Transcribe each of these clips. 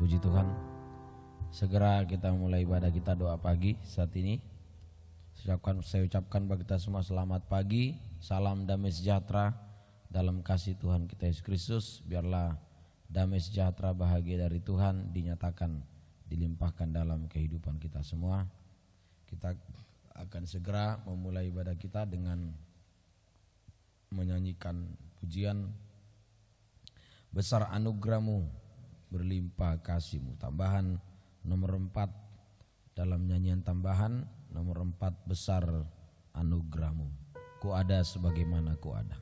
Puji Tuhan. Segera kita mulai ibadah kita, doa pagi saat ini. Saya ucapkan bagi kita semua selamat pagi, salam damai sejahtera dalam kasih Tuhan kita Yesus Kristus. Biarlah damai sejahtera bahagia dari Tuhan dinyatakan, dilimpahkan dalam kehidupan kita semua. Kita akan segera memulai ibadah kita dengan menyanyikan pujian Besar Anugerahmu, Berlimpah Kasih-Mu, tambahan nomor 4 dalam nyanyian tambahan nomor 4, Besar Anugerahmu, ku ada sebagaimana ku ada.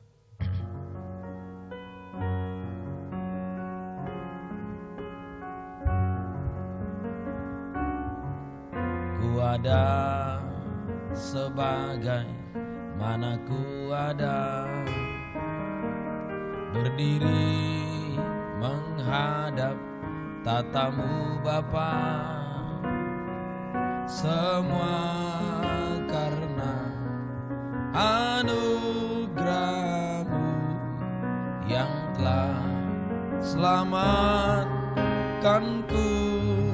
Ku ada sebagai mana ku ada, berdiri menghadap tatamu Bapa, semua karena anugerahmu yang telah selamatkanku.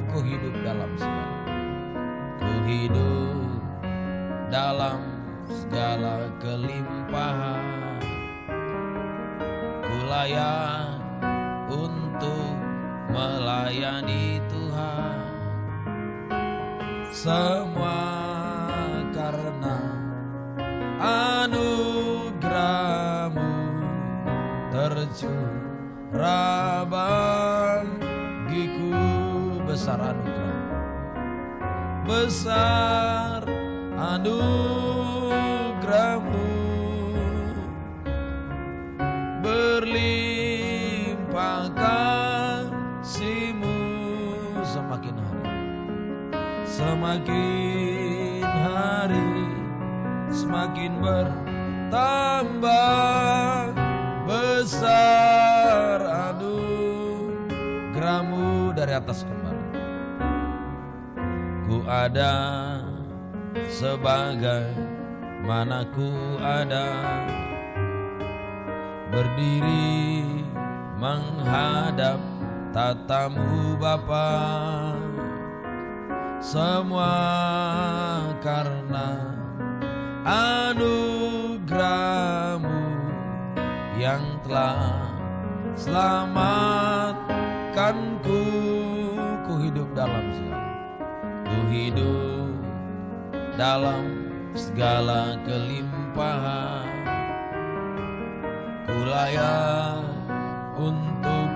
Ku hidup dalam segala, ku hidup dalam segala kelimpahan, ku layak untuk melayani Tuhan. Semua karena anugerahmu tercurah bagiku. Besar anugerah, besar anugerahmu, berlimpah kasih-Mu. Semakin hari semakin bertambah, besar anugerahmu. Dari atas kembali, ku ada sebagai mana ku ada, berdiri menghadap tatamu Bapa, semua karena anugerahmu yang telah selamatkanku. Ku hidup dalam segala, ku hidup dalam segala kelimpahan, ku layak untuk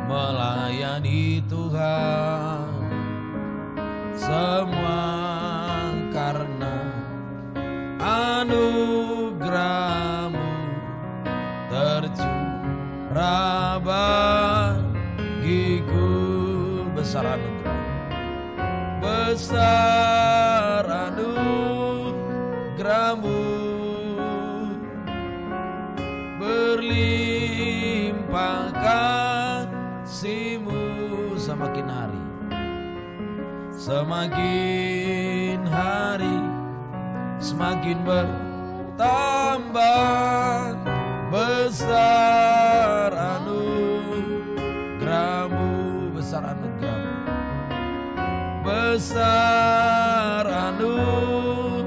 melayani Tuhan. Semua karena anugerahmu tercurah bagiku. Besar anugerah, besar anugerahmu, berlimpah kasih-Mu. Semakin hari semakin bertambah, besar anugerahmu. Besar anugerahmu, besar anugerahmu,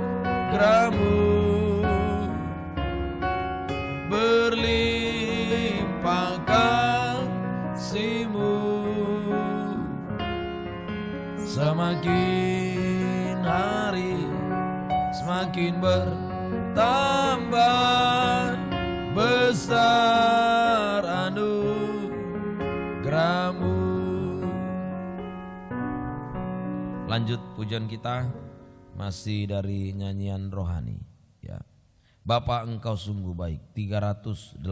berlimpah kasih-Mu. Semakin hari semakin bertambah, besar anugerahmu. Lanjut pujian kita masih dari nyanyian rohani ya. Bapa Engkau sungguh baik, 318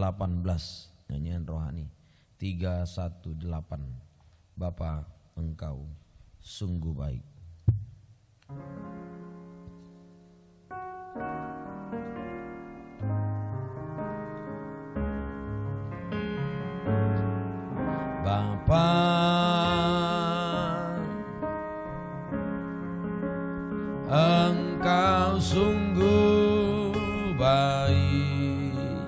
nyanyian rohani 318. Bapa Engkau sungguh baik. Bapa Engkau sungguh baik,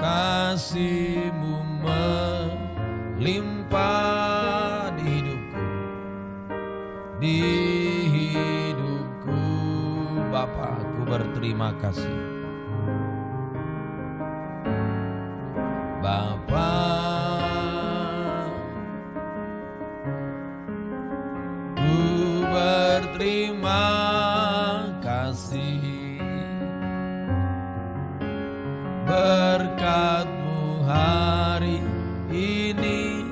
kasih-Mu melimpah di hidupku. Bapa, aku berterima kasih. Bapa, ku berterima kasih. Berkat-Mu hari ini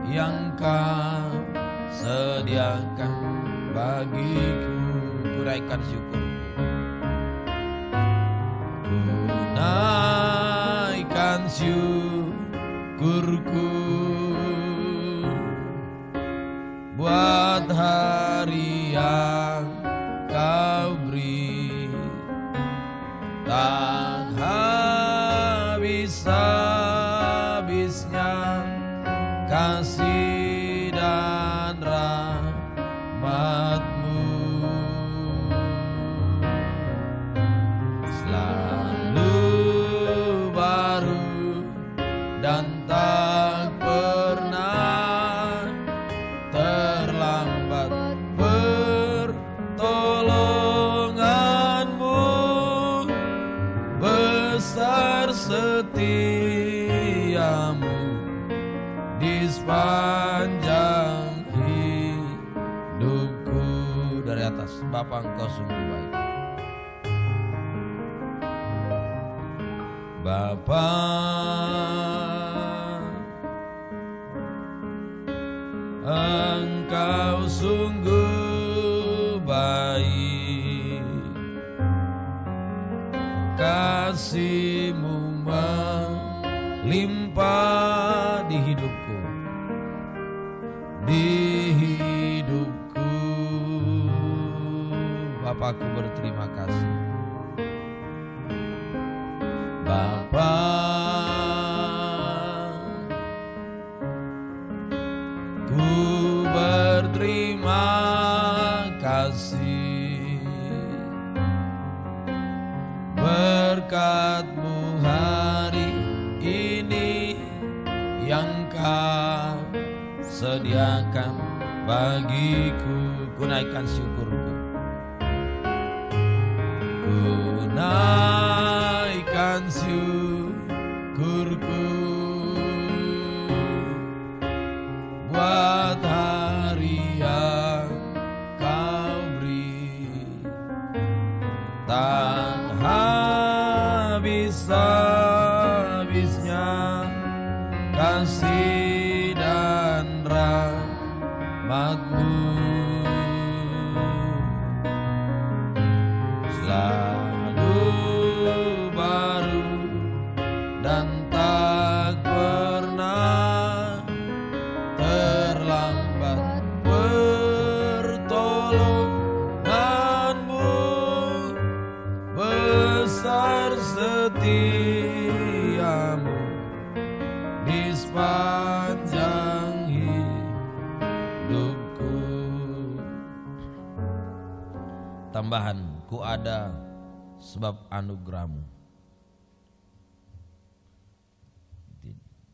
yang Kau sediakan bagiku. Kuraikan syukurku, tunaikan syukurku buat hari yang Kau beri. Tak habis-habisnya kasih dan rahmat-Mu, selalu baru dan tak pernah terlambat. Pertolongan-Mu besar, setia-Mu di sepanjang hidupku. Dari atas, Bapa, Engkau sungguh baik. Bapa, Engkau sungguh baik. Kasih-Mu melimpah di hidupku, di hidupku. Bapa, aku berterima kasih. Bapa, ku berterima kasih. Berkat-Mu hari ini yang Kau sediakan bagiku. Ku naikkan syukurku, ku naikkan syukurku buat hari yang Kau beri. Tak habis-habisnya kasih dan rahmat-Mu, selalu baru dan tak pernah terlambat. Pertolongan-Mu besar, setia-Mu di sepanjang hidupku. Tambahan, ku ada sebab anugerah-Mu.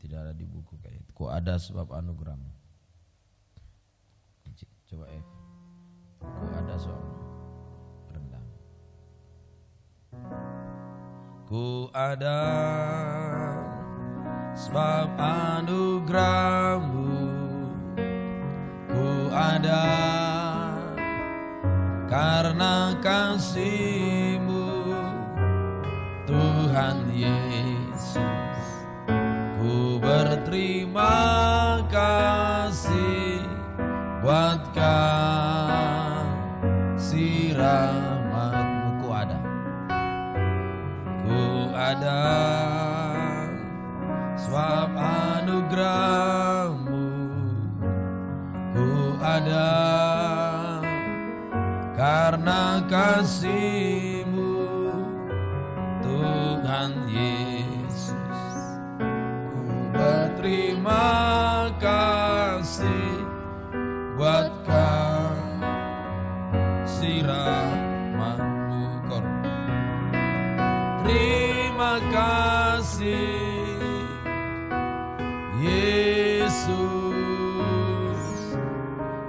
Tidak ada di buku kayak itu. Ku ada sebab anugerah-Mu. Coba F. Ku ada sebab rendah. Ku ada sebab anugerah-Mu. Ku ada karena kasih-Mu, Tuhan Yesus. Ku berterima kasih buat kasih rahmat-Mu. Ku ada, ku ada sebab anugerah-Mu. Ku ada karena kasih-Mu, Tuhan Yesus. Ku berterima kasih buat kasih rahmat-Mu. Terima kasih Yesus,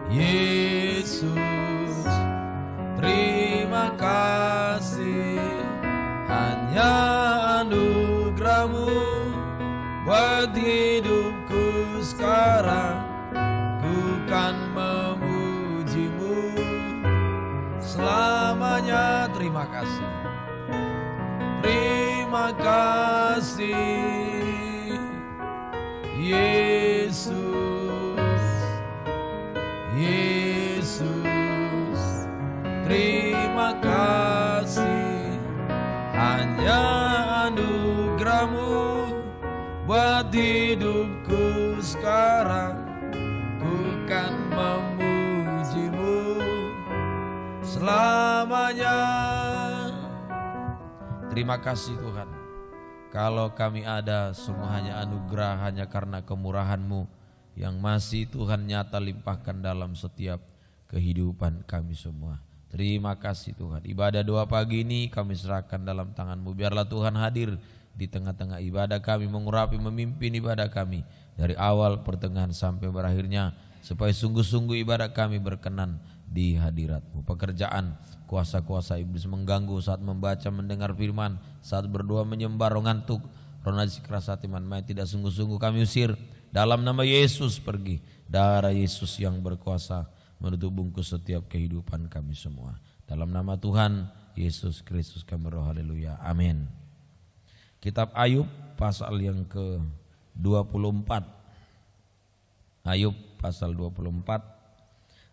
Yesus. Yesus, terima kasih. Hanya anugerah-Mu buat hidupku sekarang. Ku kan memuji-Mu selamanya. Terima kasih. Terima kasih Yesus, Yesus, terima kasih. Hanya anugerah-Mu buat hidupku sekarang. Ku kan memuji-Mu selamanya. Terima kasih Tuhan. Kalau kami ada semua hanya anugerah, hanya karena kemurahan-Mu yang masih Tuhan nyata limpahkan dalam setiap kehidupan kami semua. Terima kasih Tuhan. Ibadah doa pagi ini kami serahkan dalam tangan-Mu. Biarlah Tuhan hadir di tengah-tengah ibadah kami, mengurapi, memimpin ibadah kami dari awal, pertengahan sampai berakhirnya, supaya sungguh-sungguh ibadah kami berkenan di hadirat-Mu. Pekerjaan kuasa-kuasa iblis mengganggu saat membaca, mendengar firman, saat berdoa, menyembah, ngantuk, roh najis, keras hati, main tidak sungguh-sungguh kami usir dalam nama Yesus. Pergi, darah Yesus yang berkuasa menutup bungkus setiap kehidupan kami semua. Dalam nama Tuhan Yesus Kristus kami berdoa, haleluya, amin. Kitab Ayub pasal yang ke-24. Ayub pasal 24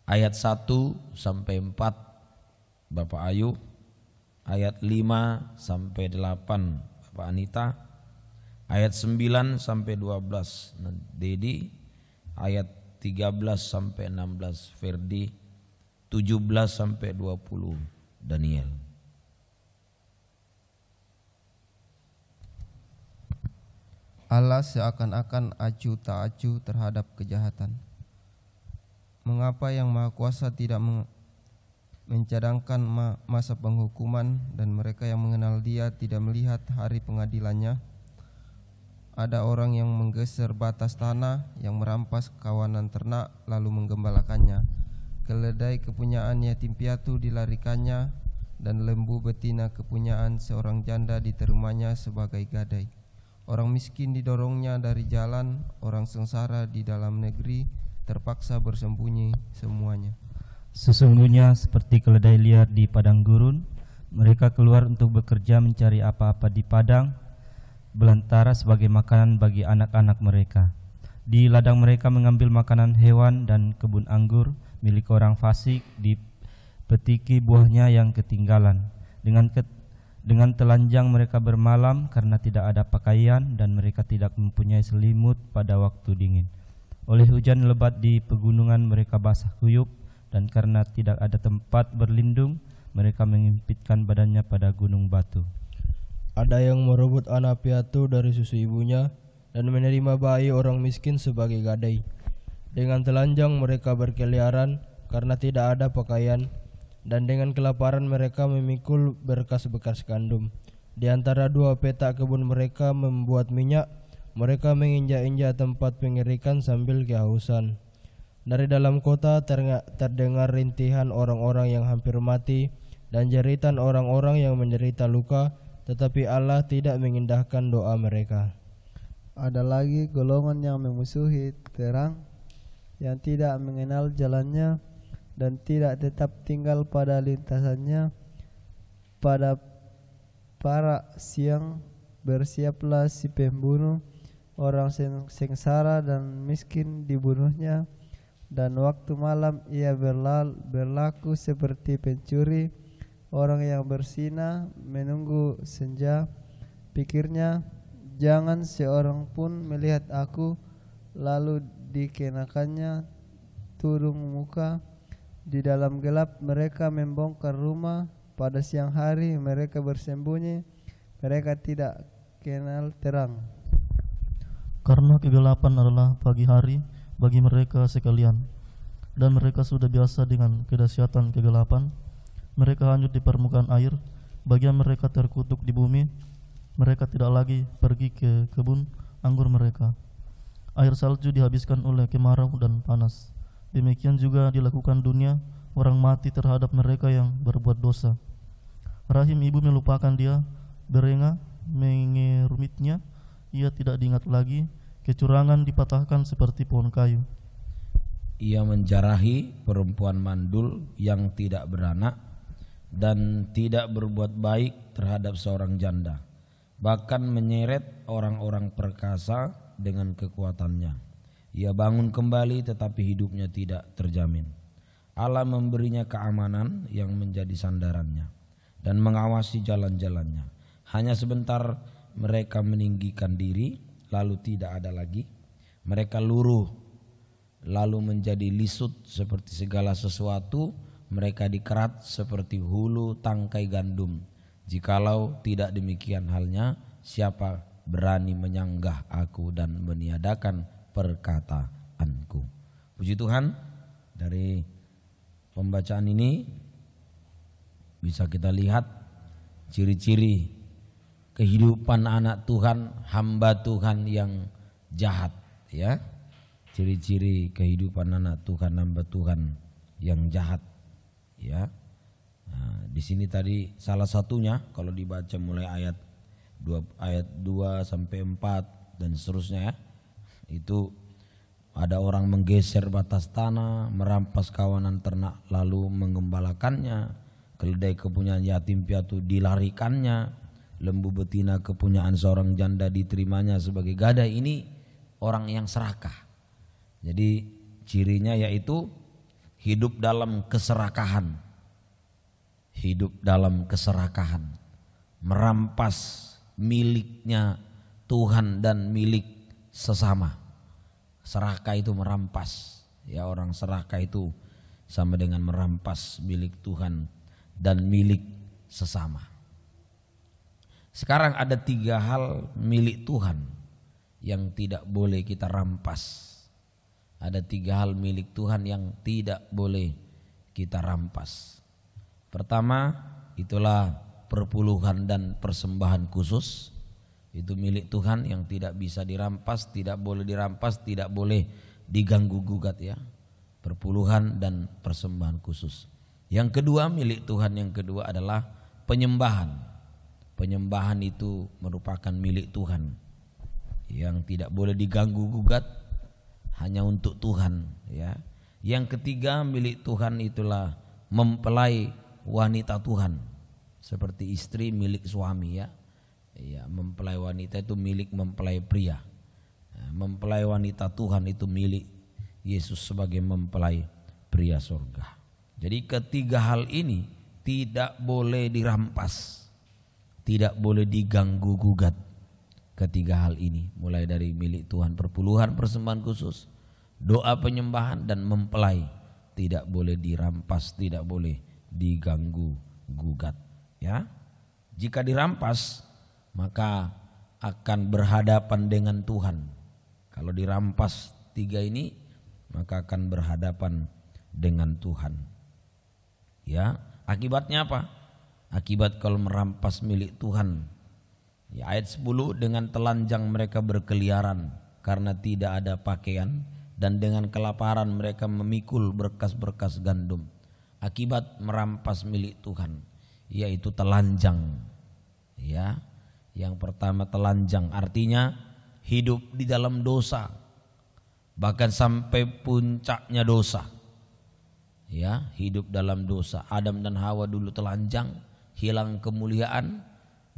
ayat 1 sampai 4 Bapak Ayub, ayat 5 sampai 8 Bapak Anita, ayat 9 sampai 12 Dedi, ayat 13 sampai 16 Ferdi, 17 sampai 20 Daniel. Allah seakan-akan acuh tak acuh terhadap kejahatan. Mengapa Yang Maha Kuasa tidak mencadangkan masa penghukuman, dan mereka yang mengenal Dia tidak melihat hari pengadilannya? Ada orang yang menggeser batas tanah, yang merampas kawanan ternak lalu menggembalakannya. Keledai kepunyaan yatim piatu dilarikannya, dan lembu betina kepunyaan seorang janda diterimanya sebagai gadai. Orang miskin didorongnya dari jalan, orang sengsara di dalam negeri terpaksa bersembunyi semuanya. Sesungguhnya seperti keledai liar di padang gurun, mereka keluar untuk bekerja mencari apa-apa di padang belantara sebagai makanan bagi anak-anak mereka. Di ladang mereka mengambil makanan hewan dan kebun anggur milik orang fasik, dipetiki buahnya yang ketinggalan. Dengan telanjang mereka bermalam karena tidak ada pakaian, dan mereka tidak mempunyai selimut pada waktu dingin. Oleh hujan lebat di pegunungan mereka basah kuyup, dan karena tidak ada tempat berlindung, mereka mengimpitkan badannya pada gunung batu. Ada yang merebut anak piatu dari susu ibunya, dan menerima bayi orang miskin sebagai gadai. Dengan telanjang mereka berkeliaran karena tidak ada pakaian, dan dengan kelaparan mereka memikul berkas-bekas gandum. Di antara dua petak kebun mereka membuat minyak, mereka menginjak-injak tempat pengirikan sambil kehausan. Dari dalam kota terdengar rintihan orang-orang yang hampir mati dan jeritan orang-orang yang menderita luka, tetapi Allah tidak mengindahkan doa mereka. Ada lagi golongan yang memusuhi terang, yang tidak mengenal jalannya dan tidak tetap tinggal pada lintasannya. Pada para siang bersiaplah si pembunuh, orang sengsara dan miskin dibunuhnya, dan waktu malam ia berlaku seperti pencuri, orang yang bersinah menunggu senja. Pikirnya, jangan seorang pun melihat aku, lalu dikenakannya tudung muka. Di dalam gelap mereka membongkar rumah, pada siang hari mereka bersembunyi, mereka tidak kenal terang. Karena kegelapan adalah pagi hari bagi mereka sekalian, dan mereka sudah biasa dengan kedahsyatan kegelapan. Mereka hanyut di permukaan air, bagian mereka terkutuk di bumi. Mereka tidak lagi pergi ke kebun anggur mereka. Air salju dihabiskan oleh kemarau dan panas. Demikian juga dilakukan dunia orang mati terhadap mereka yang berbuat dosa. Rahim ibu melupakan dia, berengah mengerumitnya, ia tidak diingat lagi, kecurangan dipatahkan seperti pohon kayu. Ia menjarahi perempuan mandul yang tidak beranak dan tidak berbuat baik terhadap seorang janda, bahkan menyeret orang-orang perkasa dengan kekuatannya. Ia bangun kembali tetapi hidupnya tidak terjamin. Allah memberinya keamanan yang menjadi sandarannya dan mengawasi jalan-jalannya. Hanya sebentar mereka meninggikan diri, lalu tidak ada lagi. Mereka luruh, lalu menjadi lisut seperti segala sesuatu. Mereka dikerat seperti hulu tangkai gandum. Jikalau tidak demikian halnya, siapa berani menyanggah aku dan meniadakan perkataanku. Puji Tuhan, dari pembacaan ini bisa kita lihat ciri-ciri kehidupan anak Tuhan, hamba Tuhan yang jahat, ya. Ciri-ciri kehidupan anak Tuhan, hamba Tuhan yang jahat, ya. Nah, di sini tadi salah satunya kalau dibaca mulai ayat 2 sampai 4 dan seterusnya, ya. Itu ada orang menggeser batas tanah, merampas kawanan ternak lalu mengembalakannya, keledai kepunyaan yatim piatu dilarikannya, lembu betina kepunyaan seorang janda diterimanya sebagai gadai. Ini orang yang serakah. Jadi cirinya yaitu hidup dalam keserakahan. Hidup dalam keserakahan, merampas miliknya Tuhan dan milik sesama. Serakah itu merampas, ya, orang serakah itu sama dengan merampas milik Tuhan dan milik sesama. Sekarang ada 3 hal milik Tuhan yang tidak boleh kita rampas. Ada 3 hal milik Tuhan yang tidak boleh kita rampas. Pertama, itulah perpuluhan dan persembahan khusus. Itu milik Tuhan yang tidak bisa dirampas, tidak boleh dirampas, tidak boleh diganggu gugat, ya. Perpuluhan dan persembahan khusus. Yang kedua, milik Tuhan yang kedua adalah penyembahan. Penyembahan itu merupakan milik Tuhan yang tidak boleh diganggu gugat, hanya untuk Tuhan, ya. Yang ketiga, milik Tuhan itulah mempelai wanita Tuhan, seperti istri milik suami, ya. Ya, mempelai wanita itu milik mempelai pria. Mempelai wanita Tuhan itu milik Yesus sebagai mempelai pria surga. Jadi ketiga hal ini tidak boleh dirampas, tidak boleh diganggu gugat. Ketiga hal ini, mulai dari milik Tuhan, perpuluhan, persembahan khusus, doa penyembahan dan mempelai, tidak boleh dirampas, tidak boleh diganggu gugat, ya. Jika dirampas, maka akan berhadapan dengan Tuhan. Kalau dirampas 3 ini, maka akan berhadapan dengan Tuhan. Ya, akibatnya apa? Akibat kalau merampas milik Tuhan. Ya, ayat 10, dengan telanjang mereka berkeliaran karena tidak ada pakaian, dan dengan kelaparan mereka memikul berkas-berkas gandum. Akibat merampas milik Tuhan, yaitu telanjang. Ya. Yang pertama, telanjang artinya hidup di dalam dosa, bahkan sampai puncaknya dosa. Ya, hidup dalam dosa. Adam dan Hawa dulu telanjang, hilang kemuliaan.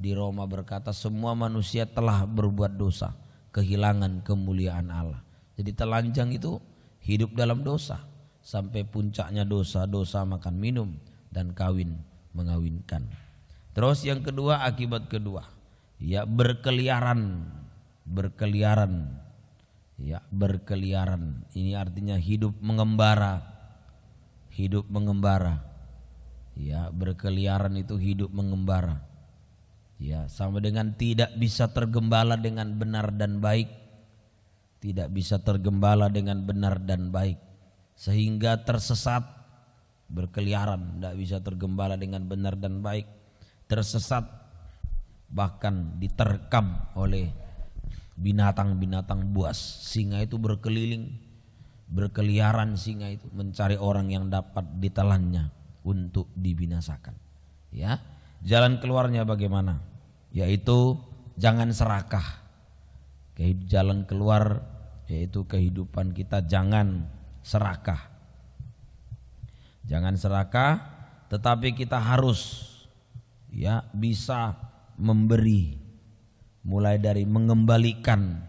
Di Roma berkata semua manusia telah berbuat dosa, kehilangan kemuliaan Allah. Jadi telanjang itu hidup dalam dosa, sampai puncaknya dosa, dosa makan minum dan kawin mengawinkan. Terus yang kedua, akibat kedua, ya, berkeliaran. Ya, berkeliaran. Ini artinya hidup mengembara. Hidup mengembara. Ya, berkeliaran itu hidup mengembara. Ya, sama dengan tidak bisa tergembala dengan benar dan baik. Tidak bisa tergembala dengan benar dan baik, sehingga tersesat, berkeliaran, tidak bisa tergembala dengan benar dan baik, tersesat, bahkan diterkam oleh binatang-binatang buas. Singa itu berkeliling berkeliaran singa itu mencari orang yang dapat ditelannya untuk dibinasakan. Ya, jalan keluarnya bagaimana? Yaitu jangan serakah. Jalan keluar yaitu kehidupan kita jangan serakah. Jangan serakah, tetapi kita harus ya bisa memberi, mulai dari mengembalikan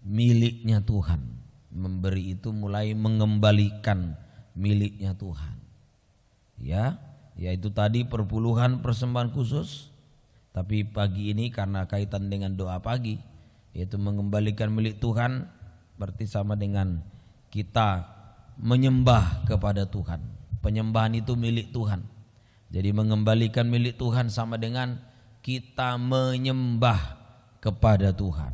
miliknya Tuhan. Memberi itu mulai mengembalikan miliknya Tuhan. Ya, yaitu tadi perpuluhan persembahan khusus. Tapi pagi ini karena kaitan dengan doa pagi, yaitu mengembalikan milik Tuhan, berarti sama dengan kita menyembah kepada Tuhan. Penyembahan itu milik Tuhan. Jadi mengembalikan milik Tuhan sama dengan kita menyembah kepada Tuhan.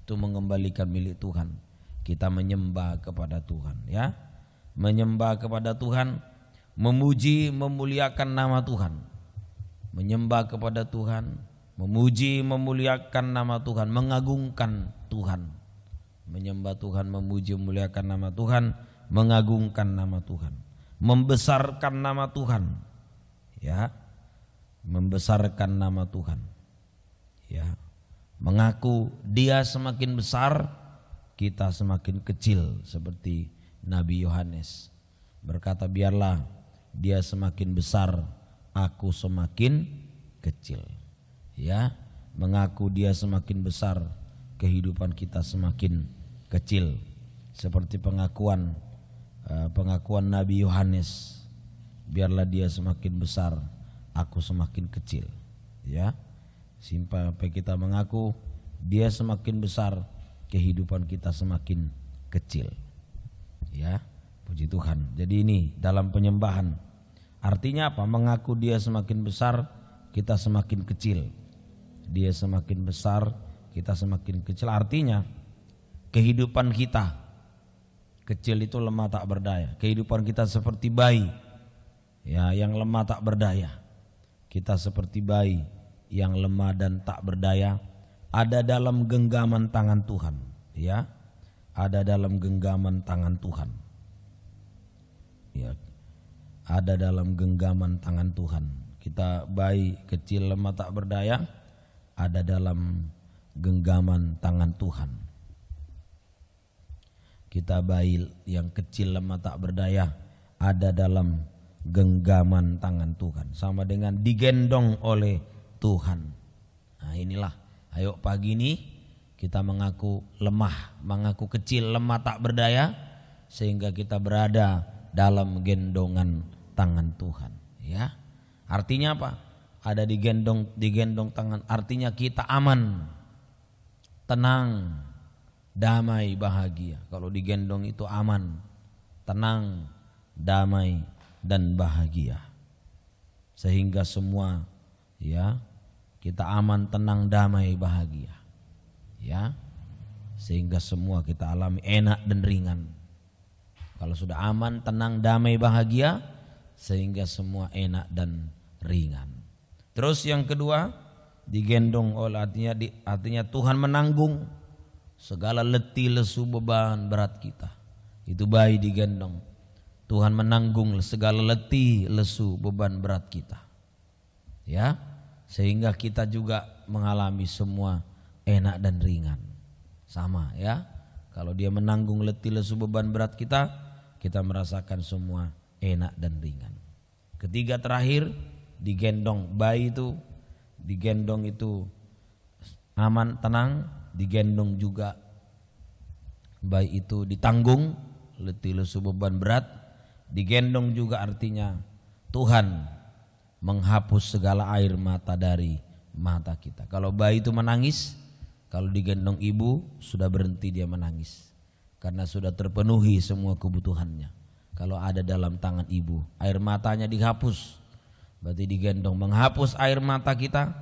Itu mengembalikan milik Tuhan. Kita menyembah kepada Tuhan, ya. Menyembah kepada Tuhan, memuji, memuliakan nama Tuhan. Menyembah kepada Tuhan, memuji, memuliakan nama Tuhan, mengagungkan Tuhan. Menyembah Tuhan, memuji, memuliakan nama Tuhan, mengagungkan nama Tuhan, membesarkan nama Tuhan, ya, membesarkan nama Tuhan, ya, mengaku Dia semakin besar, kita semakin kecil, seperti Nabi Yohanes berkata, biarlah Dia semakin besar, aku semakin kecil. Ya, mengaku Dia semakin besar, kehidupan kita semakin kecil. Seperti pengakuan Nabi Yohanes, biarlah Dia semakin besar, aku semakin kecil. Ya, sampai kita mengaku Dia semakin besar, kehidupan kita semakin kecil. Ya, puji Tuhan. Jadi ini dalam penyembahan. Artinya apa? Mengaku Dia semakin besar, kita semakin kecil. Dia semakin besar, kita semakin kecil. Artinya kehidupan kita kecil itu lemah tak berdaya. Kehidupan kita seperti bayi, ya, yang lemah tak berdaya. Kita seperti bayi yang lemah dan tak berdaya, ada dalam genggaman tangan Tuhan, ya, ada dalam genggaman tangan Tuhan, ya, ada dalam genggaman tangan Tuhan. Kita bayi kecil lemah tak berdaya, ada dalam genggaman tangan Tuhan. Kita bayi yang kecil lemah tak berdaya, ada dalam genggaman tangan Tuhan, sama dengan digendong oleh Tuhan. Nah inilah, ayo pagi ini kita mengaku lemah, mengaku kecil, lemah tak berdaya, sehingga kita berada dalam gendongan tangan Tuhan. Ya, artinya apa? Ada digendong tangan, artinya kita aman, tenang, damai, bahagia. Kalau digendong itu aman, tenang, damai, dan bahagia. Sehingga semua, ya, kita aman, tenang, damai, bahagia. Ya, sehingga semua kita alami enak dan ringan. Kalau sudah aman, tenang, damai, bahagia, sehingga semua enak dan ringan. Terus yang kedua, digendong oleh, artinya Tuhan menanggung segala letih, lesu, beban berat kita. Itu bayi digendong. Tuhan menanggung segala letih, lesu, beban berat kita. Ya, sehingga kita juga mengalami semua enak dan ringan. Sama, ya. Kalau Dia menanggung letih, lesu, beban berat kita, kita merasakan semua enak dan ringan. Ketiga terakhir, digendong. Bayi itu digendong itu aman, tenang. Digendong juga bayi itu ditanggung letih, lesu, beban berat. Digendong juga artinya Tuhan menghapus segala air mata dari mata kita. Kalau bayi itu menangis, kalau digendong ibu sudah berhenti dia menangis, karena sudah terpenuhi semua kebutuhannya. Kalau ada dalam tangan ibu, air matanya dihapus, berarti digendong menghapus air mata kita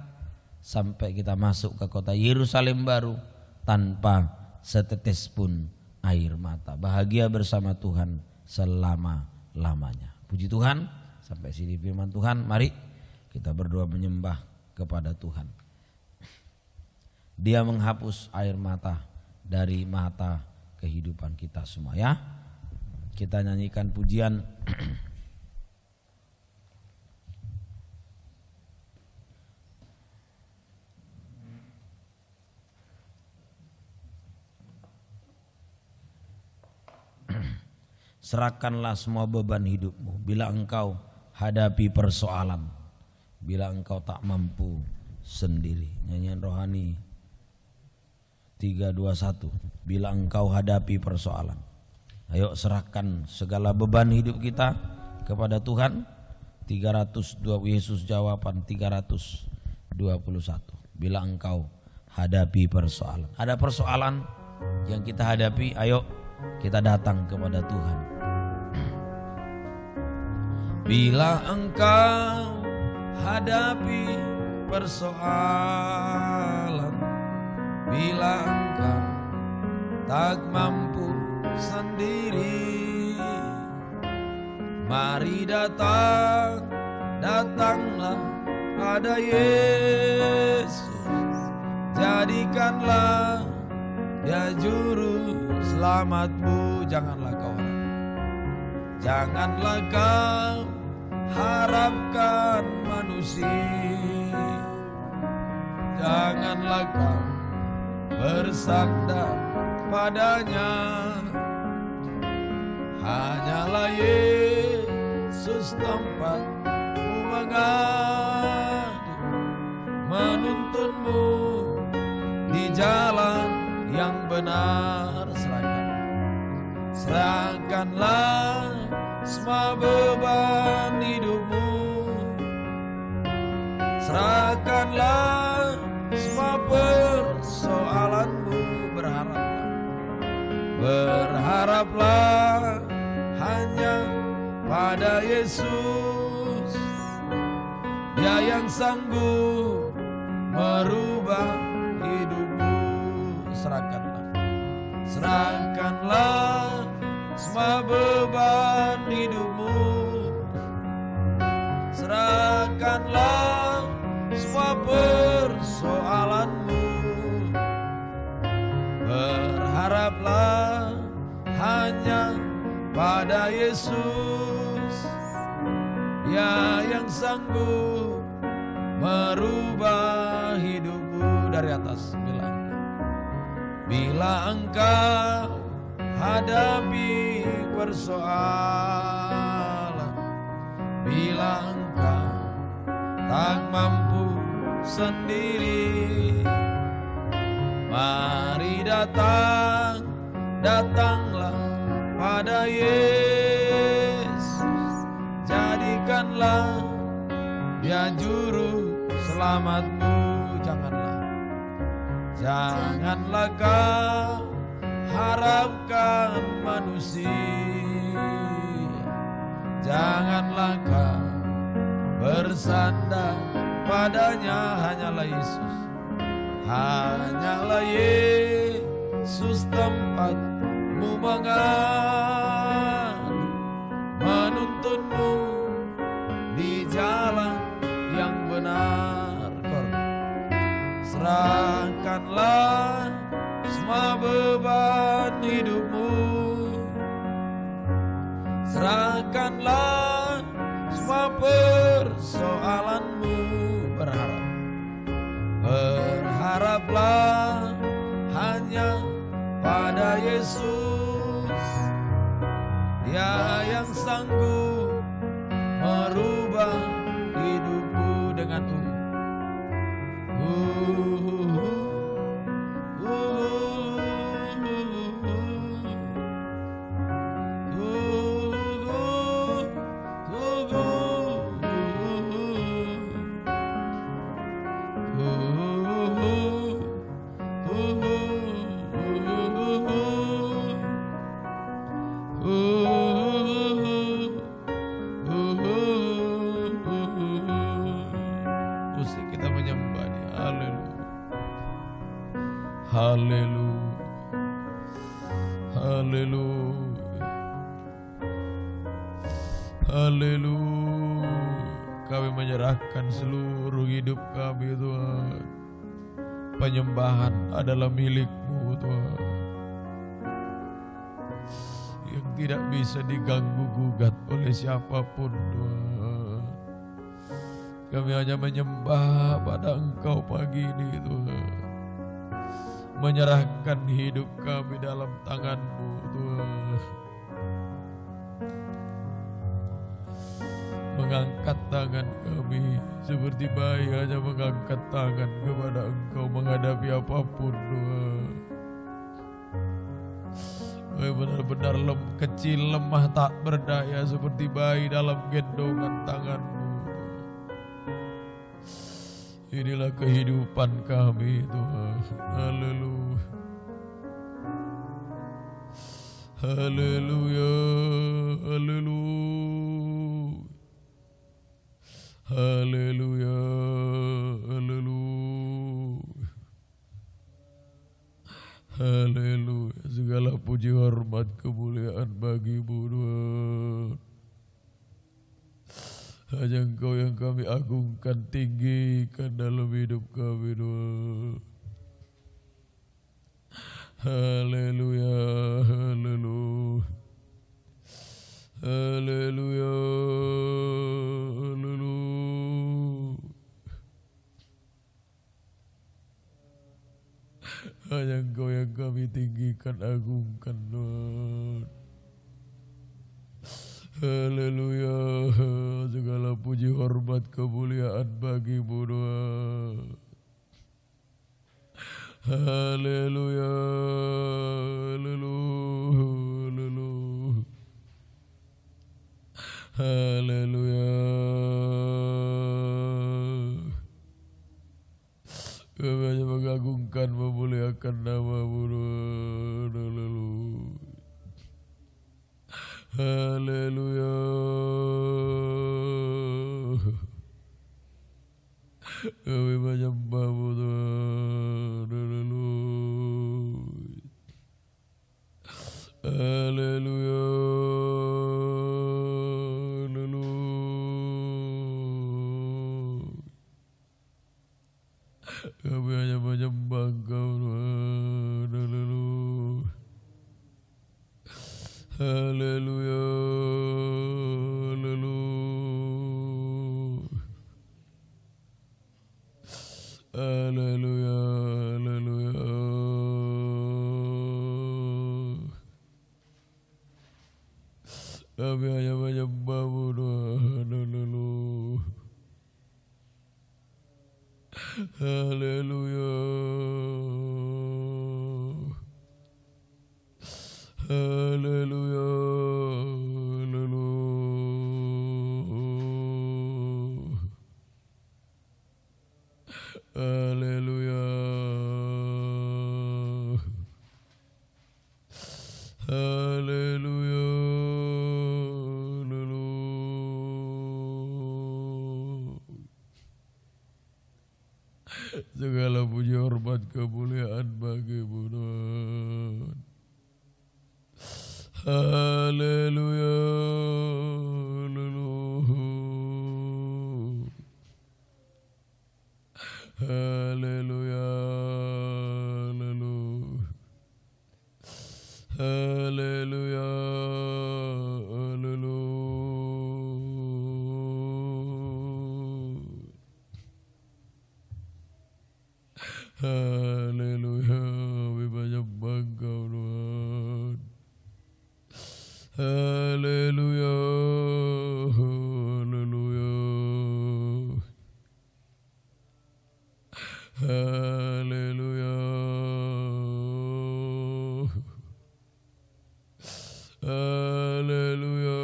sampai kita masuk ke kota Yerusalem baru tanpa setetes pun air mata. Bahagia bersama Tuhan selama-lamanya. Puji Tuhan. Sampai sini firman Tuhan. Mari kita berdoa menyembah kepada Tuhan. Dia menghapus air mata dari mata kehidupan kita semua, ya. kita nyanyikan pujian serahkanlah semua beban hidupmu bila engkau hadapi persoalan, bila engkau tak mampu sendiri. Nyanyian rohani 321, bila engkau hadapi persoalan. Ayo serahkan segala beban hidup kita kepada Tuhan. 302 Yesus jawaban 321. Bila engkau hadapi persoalan. Ada persoalan yang kita hadapi, ayo kita datang kepada Tuhan. Bila engkau hadapi persoalan, bila engkau tak mampu sendiri, mari datanglah pada Yesus, jadikanlah Dia juru selamatmu. Janganlah kau harapkan manusia, janganlah kau bersandar padanya. Hanyalah Yesus tempatmu mengadu, menuntunmu di jalan yang benar. Serahkanlah semua beban hidupmu, serahkanlah semua persoalanmu. Berharaplah hanya pada Yesus, Dia yang sanggup merubah hidupmu. Serahkanlah semua beban hidupmu, serahkanlah semua persoalanmu. Berharaplah hanya pada Yesus, Dia yang sanggup merubah hidupmu. Dari atas bila engkau hadapi persoalan, bila engkau tak mampu sendiri, mari datanglah pada Yesus, jadikanlah Dia juru selamatmu. Janganlah kau harapkan manusia, janganlah kau bersandar padanya. Hanyalah Yesus tempatmu mengadu, menuntunmu di jalan yang benar. Serahkanlah semua beban hidupmu, serahkanlah semua persoalanmu. Berharaplah hanya pada Yesus, Dia yang sanggup merubah hidupmu. Dengan haleluya, haleluya, haleluya. Kami menyerahkan seluruh hidup kami, Tuhan. Penyembahan adalah milik-Mu, Tuhan. Yang tidak bisa diganggu gugat oleh siapapun Tuhan. Kami hanya menyembah pada Engkau pagi ini Tuhan, menyerahkan hidup kami dalam tangan-Mu Tuhan, mengangkat tangan kami seperti bayi hanya mengangkat tangan kepada Engkau menghadapi apapun Tuhan. Kami benar-benar kecil, lemah, tak berdaya seperti bayi dalam gendongan tangan-Mu. Inilah kehidupan kami Tuhan. Haleluya. Haleluya. Haleluya. Haleluya. Haleluya. Haleluya. Segala puji hormat kemuliaan bagi-Mu Tuhan. Hanya Engkau yang kami agungkan, tinggikan dalam hidup kami Tuhan. Haleluya. Haleluya. Haleluya. Haleluya. Hanya Engkau yang kami tinggikan, agungkan Tuhan. Haleluya. Segala puji hormat kemuliaan bagi-Mu Tuhan. Haleluya. Haleluya. Haleluya. Kami hanya mengagungkan, memuliakan nama-Mu Tuhan. Haleluya. Kami menyembah-Mu Tuhan. Haleluya. Kami hanya menyembah Engkau Tuhan. Haleluya. Haleluya. Haleluya. Haleluya. Kami hanya menyembah-Mu Tuhan. Haleluya. Haleluya. Haleluya. Haleluya. Segala puji hormat kemuliaan bagi-Mu Tuhan. Haleluya. Haleluya. Haleluya. Haleluya. Kami menyembah Engkau Tuhan. Haleluya. Haleluya. Haleluya. Haleluya.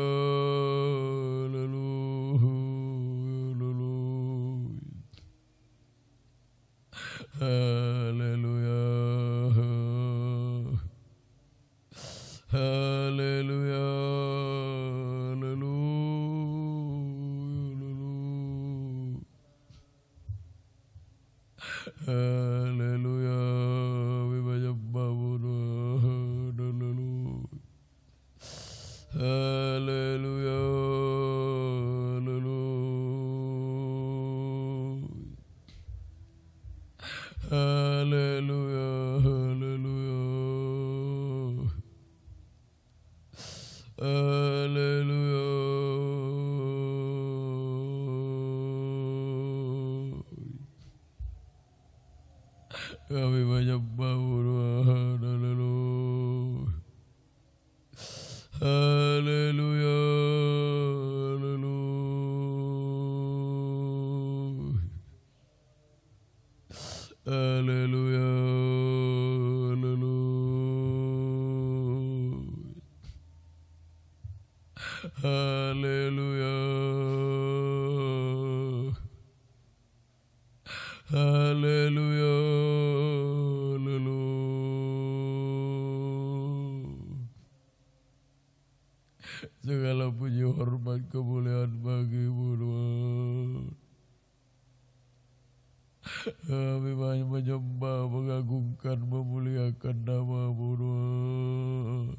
Haleluya. Haleluya. Haleluya. Kami menyembah-Mu Tuhan. Haleluya. Haleluya. Haleluya. Kami menyembahmu Tuhan. Haleluya. Haleluya. Haleluya. Haleluya. Haleluya. Segala puji hormat kemuliaan bagi-Mu Tuhan. Kami menyembah, mengagungkan, memuliakan nama-Mu Tuhan.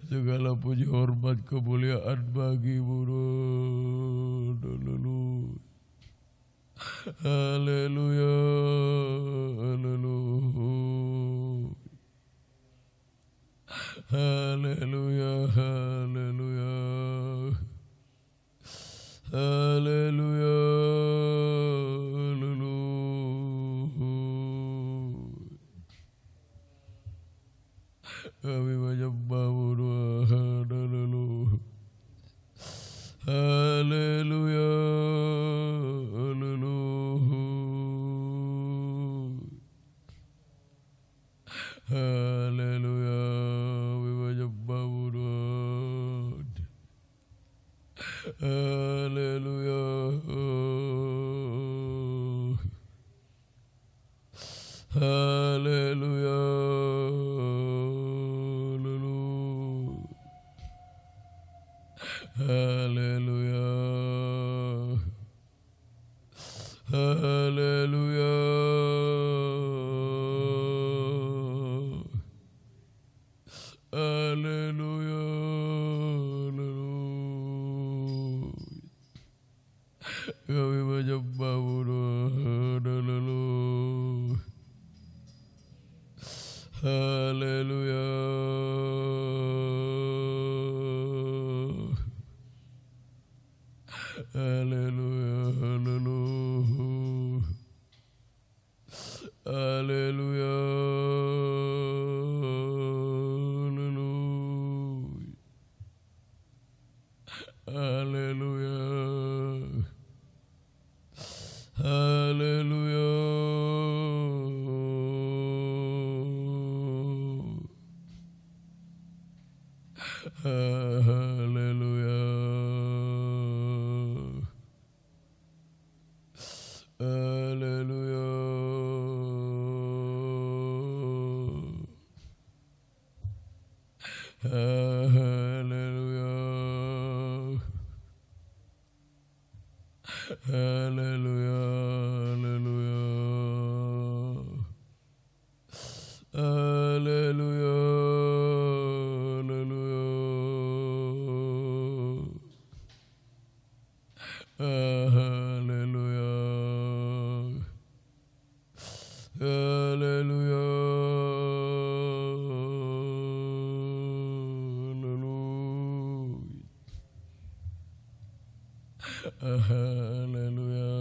Segala puji hormat kemuliaan bagi-Mu Tuhan. Haleluya. Haleluya. Haleluya. Haleluya. Haleluya. Kami menyembah-Mu Tuhan. Haleluya. Haleluya. Haleluya. Kami menyembah-Mu Tuhan. Haleluya. Haleluya. Haleluya. Haleluya. Haleluya. Kami menyembah-Mu Tuhan. Haleluya. Haleluya. Haleluya. Haleluya. Haleluya. Haleluya. Haleluya. Haleluya. Haleluya. Haleluya. Haleluya. Haleluya. Haleluya. Haleluya.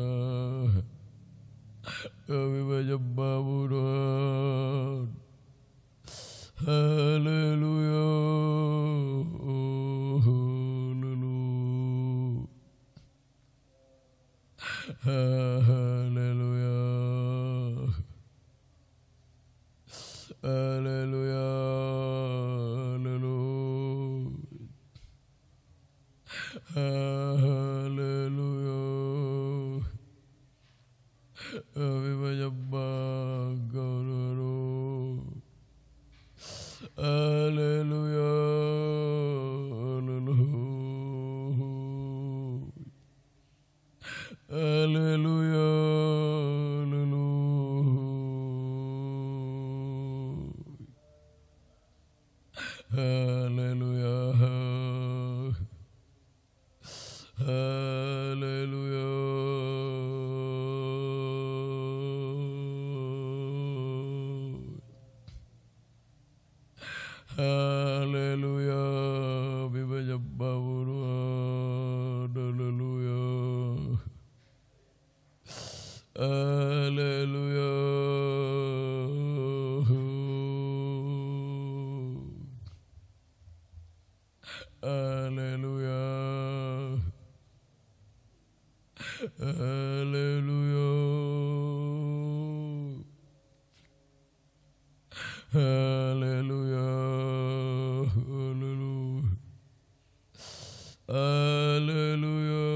Kami menyembah-Mu Tuhan. Haleluya. Haleluya. Haleluya. Haleluya. Kami menyembah Engkau Tuhan. Haleluya. Haleluya. Haleluya. Haleluya. Haleluya. Kami menyembah-Mu Tuhan. Haleluya. Haleluya. Haleluya. Haleluya. Haleluya. Haleluya.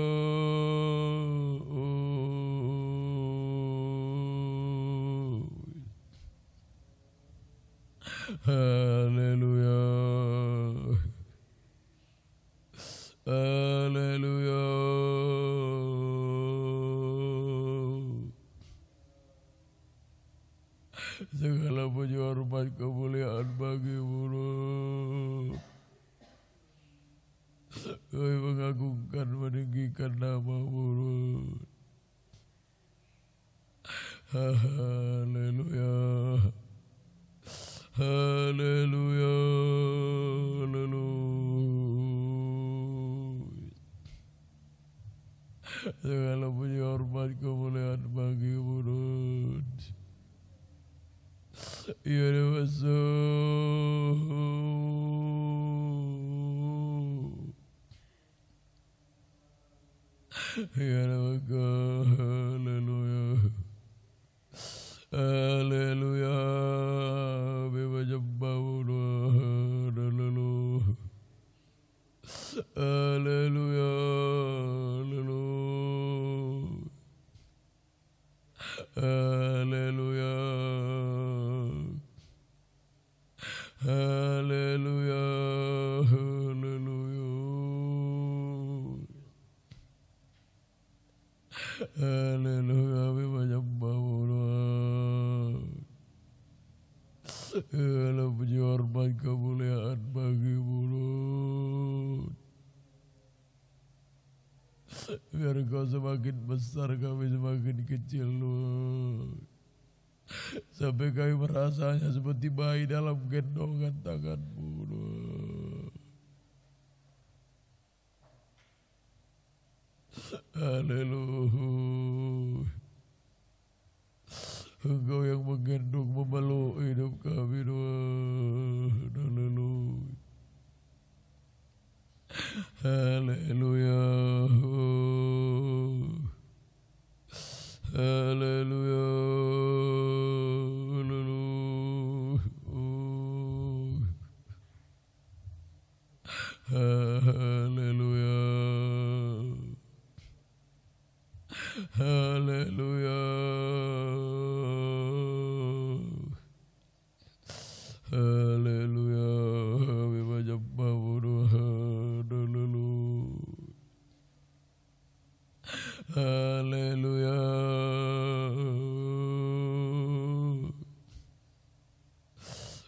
Haleluya. Haleluya. Segala puji hormat kemuliaan bagi-Mu, Lord. Kami mengagungkan, meninggikan nama-Mu, Lord. Haleluya. Haleluya. Haleluya. Segala puji hormat kemuliaan bagi-Mu, Lord. Ya Rasul. Ya Rasul. Haleluya. Haleluya. Bebajabau Lord. Haleluya. Haleluya. Haleluya. Haleluya. Haleluya. Haleluya. Bebajabau Lord. Segala puji hormat kemuliaan bagi-Mu, Lord. Biar Engkau semakin besar, kami semakin kecil, Lord. Sampai kami merasanya seperti bayi dalam gendongan tangan-Mu, Lord. Haleluya. Engkau yang menggendong, memeluk hidup kami, Lord. Haleluya. Haleluya. Haleluya. Haleluya. Haleluya. Bebajabau Lord. Haleluya.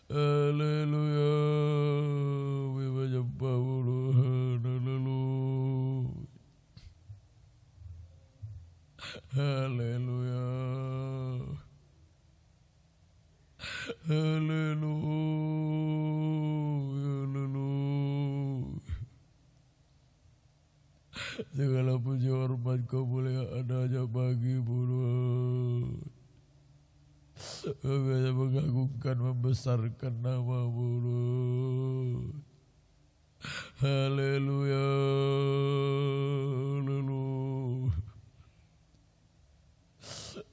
Haleluya. Bebajabau Lord. Haleluya. Haleluya. Segala puji hormat kemuliaan hanya bagi-Mu, Lord. Kami hanya mengagungkan, membesarkan nama-Mu, Lord. Haleluya.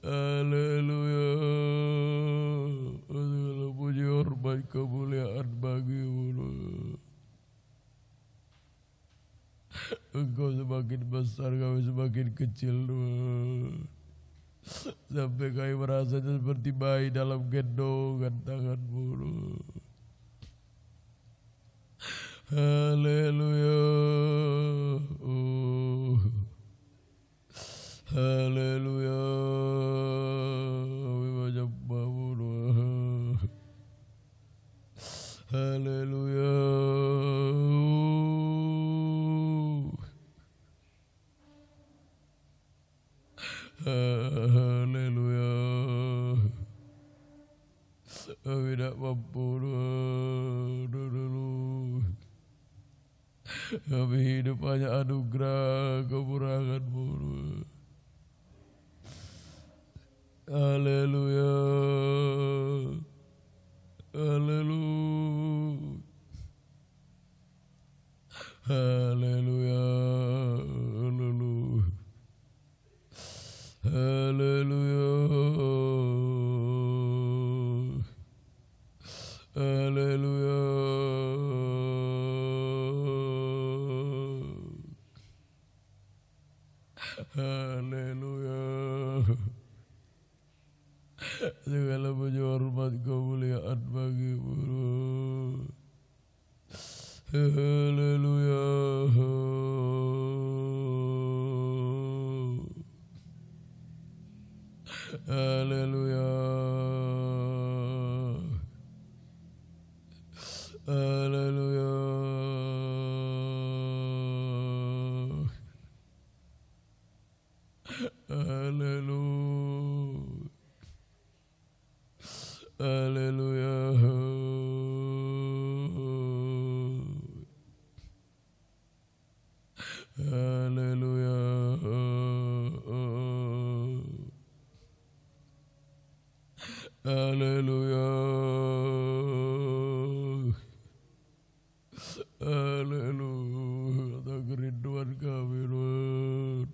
Haleluya. Segala puji hormat kemuliaan bagi-Mu, Lord. Engkau semakin besar, kami semakin kecil, Lord. Sampai kami merasanya seperti bayi dalam gendongan tangan-Mu, Lord. Haleluya. Haleluya. Bebajabau Lord. Haleluya. Haleluya. Kami tidak mampu, Lord. Kami hidup hanya anugerah kemurahan-Mu, Lord. Haleluya. Haleluya. Haleluya. Haleluya. Haleluya. Segala puji hormat kemuliaan bagi-Mu. Haleluya. Haleluya. Haleluya. Haleluya. Haleluya. Haleluya. Haleluya. Atas kerinduan kami, Tuhan.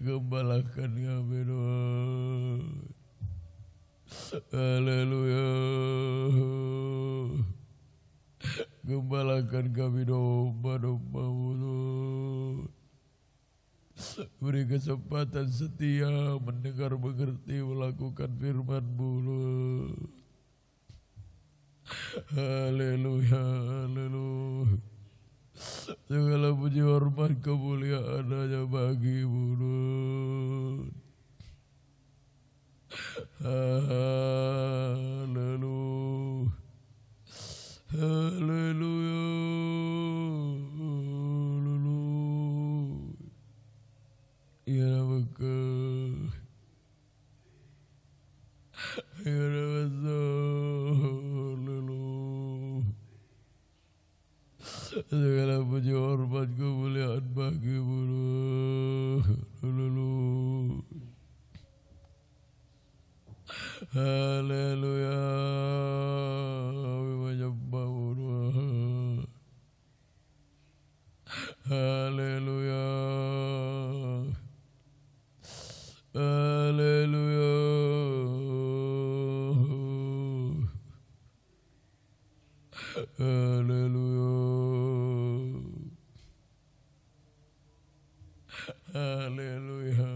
Gembalakan kami, Tuhan. Haleluya. Gembalakan kami domba-domba-Mu, Tuhan. Beri kesempatan setia mendengar, mengerti, melakukan firman-Mu, Tuhan. Haleluya, haleluya. Segala puji hormat kemuliaan hanya bagi-Mu, Tuhan. Haleluya. Haleluya. Haleluya. Ya Bapa. Ya Rabbana. Haleluya. Segala puji hormat kemuliaan bagi-Mu, Tuhan. Haleluya. Kami menyembah-Mu, Tuhan. Haleluya. Haleluya. Haleluya. Haleluya.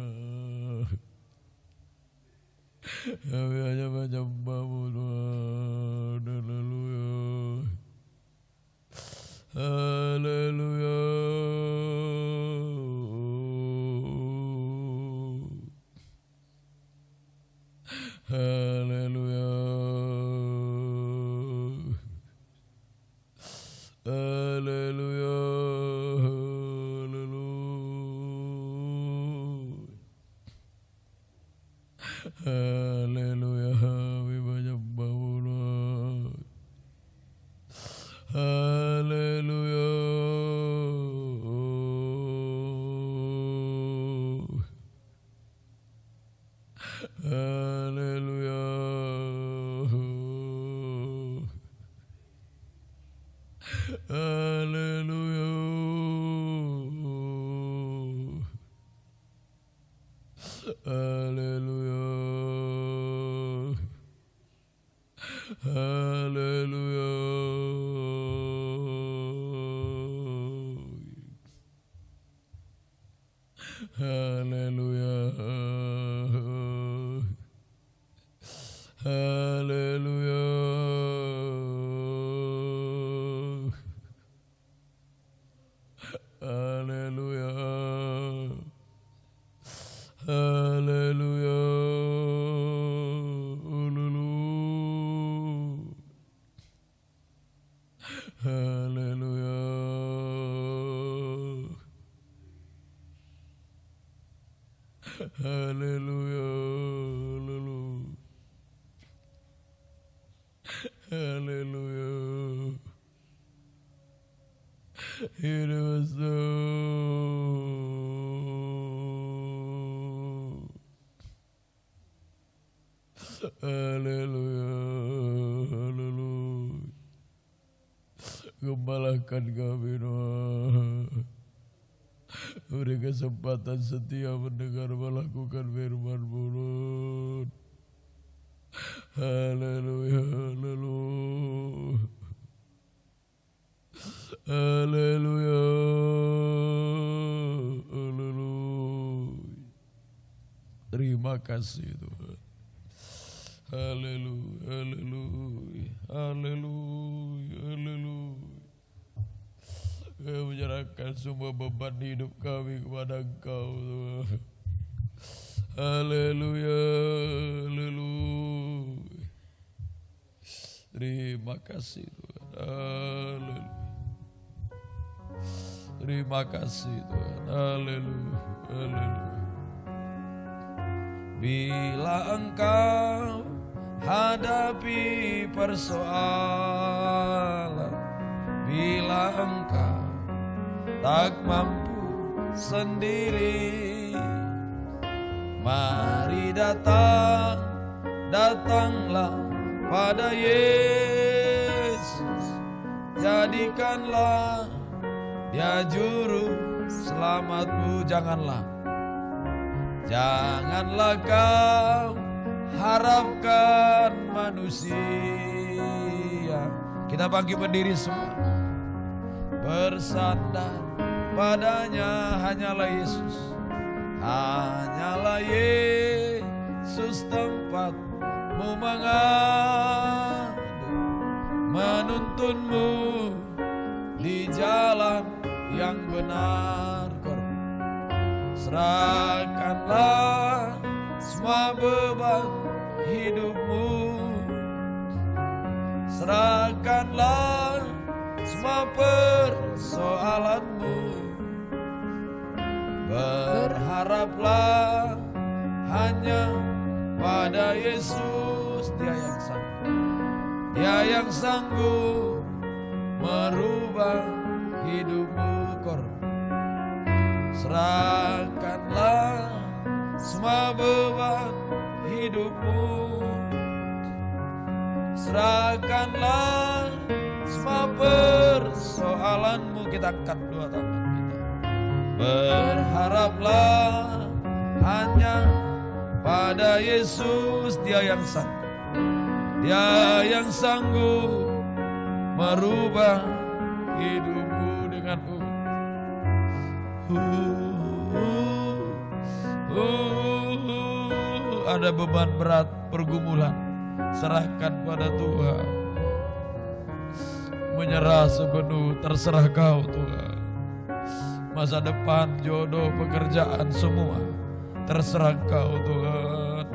Kami hanya menyembah-Mu, Tuhan. Haleluya. Haleluya. Haleluya. Haleluya. Haleluya. Kami menyembah-Mu, Tuhan. Haleluya. Haleluya. Haleluya. Haleluya. Haleluya. Haleluya. Haleluya. Haleluya. Haleluya. Haleluya. Haleluya. Haleluya. Hidup haleluya. Haleluya. Gembalakan kami, Tuhan. Beri kesempatan setia mendengar, melakukan firman-Mu, Tuhan. Haleluya. Haleluya. Haleluya. Terima kasih Tuhan. Haleluya, haleluya, haleluya, haleluya. Kami menyerahkan semua beban hidup kami kepada Engkau Tuhan. Haleluya, haleluya. Terima kasih Tuhan. Haleluya. Terima kasih Tuhan. Haleluya, haleluya. Bila Engkau hadapi persoalan, bila Engkau tak mampu sendiri, mari datanglah pada Yesus, jadikanlah Dia juru selamatmu. Janganlah kau harapkan manusia. Kita bangkit berdiri semua, bersandar padanya hanyalah Yesus. Hanyalah Yesus tempatmu mengadu, menuntunmu di jalan yang benar. Serahkanlah semua beban hidupmu, serahkanlah semua persoalanmu. Berharaplah hanya pada Yesus, Dia yang sanggup merubah hidupmu. Serahkanlah semua beban hidupmu, serahkanlah semua persoalanmu. Kita angkat dua tangan kita. Berharaplah hanya pada Yesus, Dia yang sanggup merubah hidupmu dengan ada beban berat, pergumulan, serahkan pada Tuhan. Menyerah sepenuh, terserah Kau Tuhan. Masa depan, jodoh, pekerjaan, semua terserah Kau Tuhan.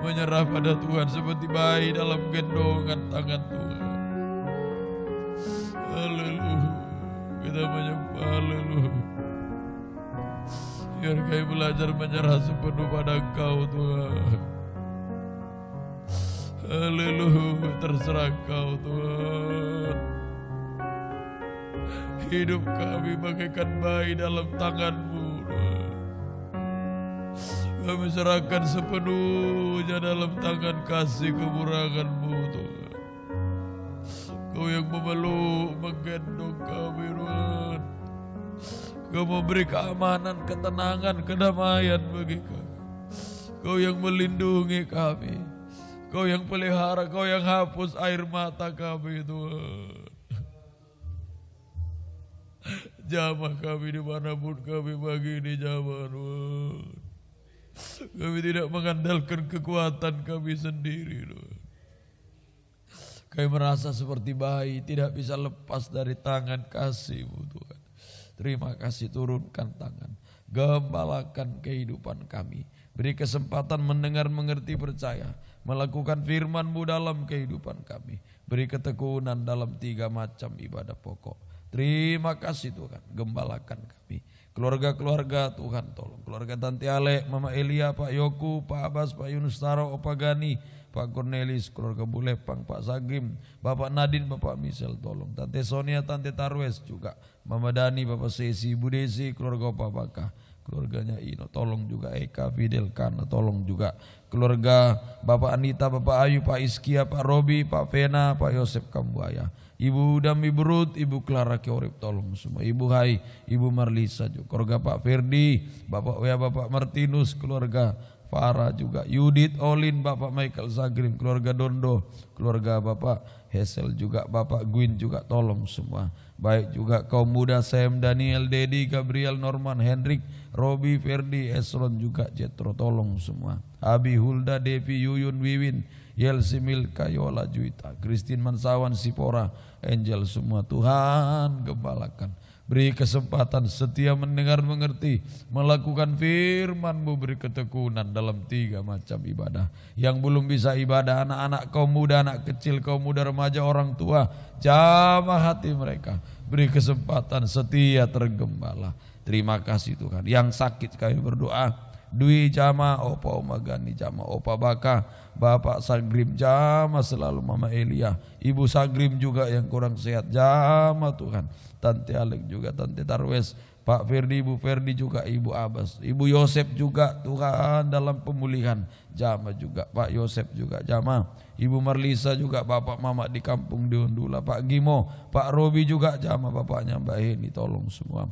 Menyerah pada Tuhan seperti bayi dalam gendongan tangan Tuhan. Haleluya. Kita menyembah, haleluya. Biar kami belajar menyerah sepenuh pada Engkau Tuhan. Haleluya, terserah Engkau Tuhan. Hidup kami bagaikan bayi dalam tangan-Mu Tuhan. Kami serahkan sepenuhnya dalam tangan kasih kemurahan-Mu Tuhan. Kau yang memeluk, menggendong kami Tuhan. Kau memberi keamanan, ketenangan, kedamaian bagi kami. Kau yang melindungi kami. Kau yang pelihara, Kau yang hapus air mata kami Tuhan. Jamah kami dimanapun kami pagi ini, jamah Tuhan. Kami tidak mengandalkan kekuatan kami sendiri Tuhan. Kami merasa seperti bayi, tidak bisa lepas dari tangan kasih-Mu Tuhan. Terima kasih, turunkan tangan, gembalakan kehidupan kami. Beri kesempatan mendengar, mengerti, percaya, melakukan firman-Mu dalam kehidupan kami. Beri ketekunan dalam 3 macam ibadah pokok. Terima kasih Tuhan, gembalakan kami. Keluarga-keluarga Tuhan tolong. Keluarga Tanti Ale, Mama Elia, Pak Yoku, Pak Abbas, Pak Yunus Taro, Opa Gani, Pak Cornelis, keluarga Bulepang, Pak Sagim, Bapak Nadine, Bapak Michel tolong. Tante Sonia, Tante Tarwes juga. Mama Dani, Bapak Sesi, Bu Desi, keluarga Opa Baka, keluarganya Ino tolong juga. Eka, Fidel, Kana tolong juga. Keluarga Bapak Anita, Bapak Ayu, Pak Iskia, Pak Robi, Pak Vena, Pak Yosef Kambuaya. Ibu Udam, Ibu Ruth, Ibu Clara Keorip tolong semua. Ibu Hai, Ibu Marlisa juga. Keluarga Pak Ferdi, Bapak Wea, Bapak Martinus, keluarga Farah juga, Yudit, Olin, Bapak Michael Sagrim, keluarga Dondo, keluarga Bapak Hesel juga, Bapak Gwyn juga, tolong semua. Baik juga kaum muda Sam, Daniel, Dedi, Gabriel, Norman, Hendrik, Robi, Ferdi, Esron juga, Jetro, tolong semua. Abi, Hulda, Devi, Yuyun, Wiwin, Yelsi, Milka, Yola, Juita, Christine, Mansawan, Sipora, Angel, semua Tuhan gembalakan. Beri kesempatan setia mendengar, mengerti, melakukan firman-Mu, beri ketekunan dalam 3 macam ibadah. Yang belum bisa ibadah, anak-anak, kaum muda, anak kecil, kaum muda, remaja, orang tua, jamah hati mereka. Beri kesempatan setia tergembala. Terima kasih Tuhan. Yang sakit kami berdoa, Dwi jama, Opa Omagani jama, Opa Baka, Bapak Sagrim jama selalu, Mama Elia, Ibu Sagrim juga yang kurang sehat jama Tuhan. Tante Alek juga, Tante Tarwes, Pak Ferdi, Ibu Ferdi juga, Ibu Abbas, Ibu Yosep juga Tuhan dalam pemulihan jama juga, Pak Yosep juga jama, Ibu Marlisa juga, Bapak Mama di kampung di Undula, Pak Gimo, Pak Robi juga jama, bapaknya Mbak Heni, tolong semua.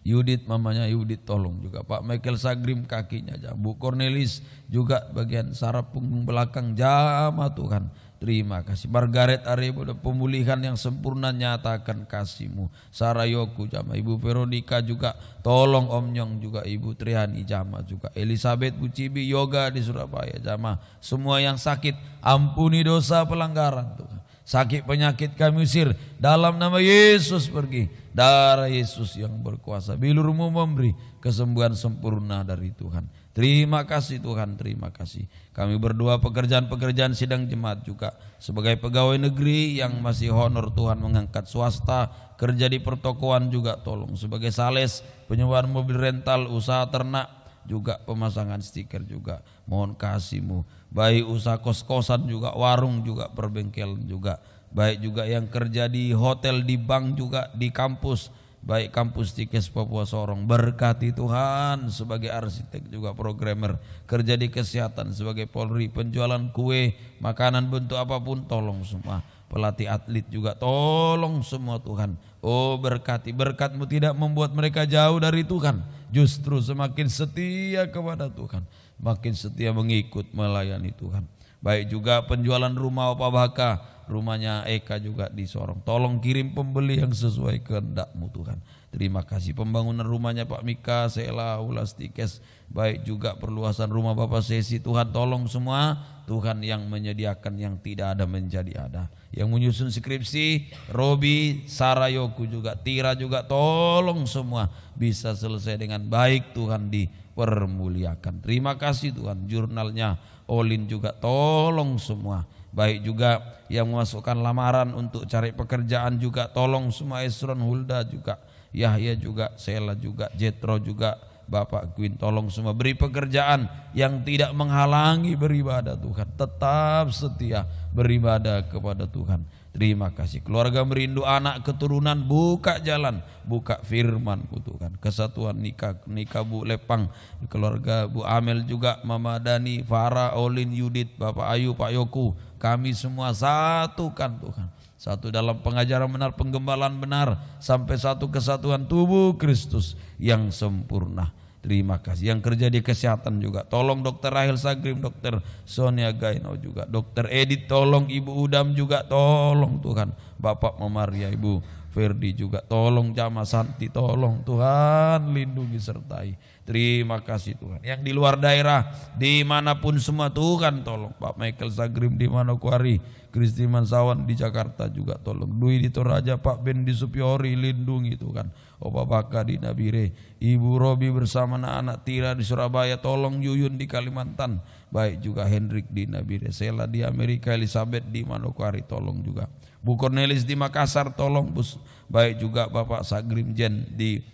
Yudit, mamanya Yudit, tolong juga. Pak Michael Sagrim kakinya jama, Bu Cornelis juga bagian saraf punggung belakang jama Tuhan. Terima kasih. Margaret Arebo, pemulihan yang sempurna, nyatakan kasih-Mu. Sarayoku jama, Ibu Veronica juga, tolong Om Nyong juga, Ibu Triani jama juga, Elizabeth Bu Cibi, Yoga di Surabaya jama. Semua yang sakit, ampuni dosa pelanggaran Tuhan. Sakit penyakit kami usir, dalam nama Yesus pergi. Darah Yesus yang berkuasa, bilur-Mu memberi kesembuhan sempurna dari Tuhan. Terima kasih Tuhan, terima kasih. Kami berdoa pekerjaan-pekerjaan sidang jemaat juga, sebagai pegawai negeri yang masih honor Tuhan mengangkat swasta, kerja di pertokoan juga tolong. Sebagai sales, penyewaan mobil rental, usaha ternak juga, pemasangan stiker juga. Mohon kasih-Mu. Baik usaha kos-kosan juga, warung juga, perbengkelan juga. Baik juga yang kerja di hotel, di bank juga, di kampus, baik kampus Tikes Papua Sorong. Berkati Tuhan. Sebagai arsitek juga, programmer, kerja di kesehatan, sebagai Polri, penjualan kue, makanan bentuk apapun, tolong semua. Pelatih atlet juga, tolong semua Tuhan. Oh berkati, berkat-Mu tidak membuat mereka jauh dari Tuhan, justru semakin setia kepada Tuhan, makin setia mengikut melayani Tuhan. Baik juga penjualan rumah Opa Baka, rumahnya Eka juga di Sorong, tolong kirim pembeli yang sesuai kehendak-Mu Tuhan. Terima kasih. Pembangunan rumahnya Pak Mika, Sela, Ulas Tikes, baik juga perluasan rumah Bapak Sesi, Tuhan tolong semua. Tuhan yang menyediakan yang tidak ada menjadi ada. Yang menyusun skripsi, Robi, Sarayoku juga, Tira juga, tolong semua bisa selesai dengan baik, Tuhan dipermuliakan. Terima kasih Tuhan. Jurnalnya Olin juga, tolong semua. Baik juga yang memasukkan lamaran untuk cari pekerjaan juga, tolong semua. Esron, Hulda juga, Yahya juga, Sela juga, Jetro juga, Bapak Queen, tolong semua. Beri pekerjaan yang tidak menghalangi beribadah Tuhan, tetap setia beribadah kepada Tuhan. Terima kasih. Keluarga merindu anak keturunan, buka jalan, buka firman-Mu Tuhan. Kesatuan nikah Bu Lepang, keluarga Bu Amel juga, Mama Dani, Farah, Olin, Yudit, Bapak Ayu, Pak Yoku, kami semua satukan Tuhan. Satu dalam pengajaran benar, penggembalaan benar, sampai satu kesatuan tubuh Kristus yang sempurna. Terima kasih. Yang kerja di kesehatan juga, tolong Dr. Rahel Sagrim, Dr. Sonia Gaino juga, Dr. Edith, tolong Ibu Udam juga, tolong Tuhan. Bapak Mamaria, Ibu Ferdi juga, tolong Jama Santi, tolong Tuhan lindungi sertai. Terima kasih Tuhan. Yang di luar daerah, dimanapun semua Tuhan tolong. Pak Michael Sagrim di Manokwari, Kristi Mansawan di Jakarta juga tolong. Dwi di Toraja, Pak Ben di Supiori, lindungi Tuhan. Opa Baka di Nabire, Ibu Robi bersama anak-anak Tira di Surabaya, tolong. Yuyun di Kalimantan, baik juga Hendrik di Nabire, Sela di Amerika, Elizabeth di Manokwari, tolong juga. Bu Cornelis di Makassar, tolong Bus. Baik juga Bapak Sagrim Jen di